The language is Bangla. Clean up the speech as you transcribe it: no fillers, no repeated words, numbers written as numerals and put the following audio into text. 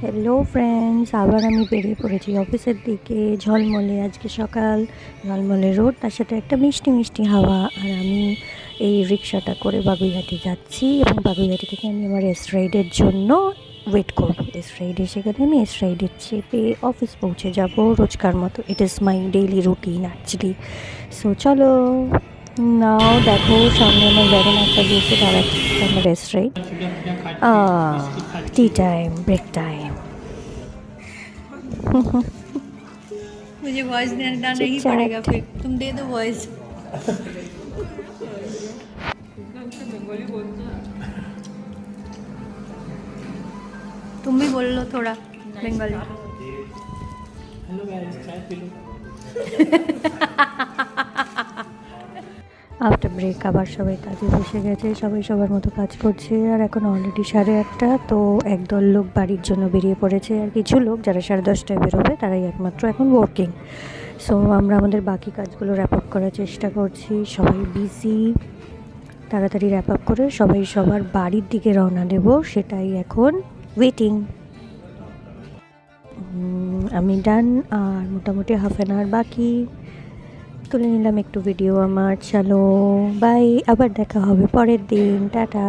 হ্যালো ফ্রেন্ডস, আবার আমি বেরিয়ে পড়েছি অফিসের দিকে। ঝলমলে আজকে সকাল, ঝলমলে রোদ, তার সাথে একটা মিষ্টি মিষ্টি হাওয়া। আর আমি এই রিক্সাটা করে বাগুইহাটি যাচ্ছি এবং বাগুইহাটি থেকে আমি আমার এস রাইডের জন্য ওয়েট করব। এস রাইড এসে গেলে আমি এস রাইডে চেপে অফিস পৌঁছে যাব রোজকার মতো। It is my daily routine actually. So চলো, নাও দেখো সামনে আমার ভ্যাগন একটা দিয়েছে, দাঁড়াচ্ছি আমার এস রাইড। Tea time, break time. मुझे वॉइस देना नहीं चिट-चैट। पड़ेगा, फिर तुम दे दो वॉइस। तुम भी बोल लो थोड़ा बंगाली। हेलो गाइस, चाय पी लो। আফটার ব্রেক আবার সবাই কাজে বসে গেছে, সবাই সবার মতো কাজ করছে। আর এখন অলরেডি 1:30, তো একদল লোক বাড়ির জন্য বেরিয়ে পড়েছে, আর কিছু লোক যারা 10:30টায় বেরোবে তারাই একমাত্র এখন ওয়ার্কিং। সো আমরা আমাদের বাকি কাজগুলো র্যাপ আপ করার চেষ্টা করছি, সবাই বিজি। তাড়াতাড়ি র্যাপ আপ করে সবাই সবার বাড়ির দিকে রওনা দেব, সেটাই এখন ওয়েটিং। আমি ডান, আর মোটামুটি হাফ অ্যান আওয়ার বাকি। তুলে নিলাম একটু ভিডিও আমার। চলো বাই, আবার দেখা হবে পরের দিন, টাটা।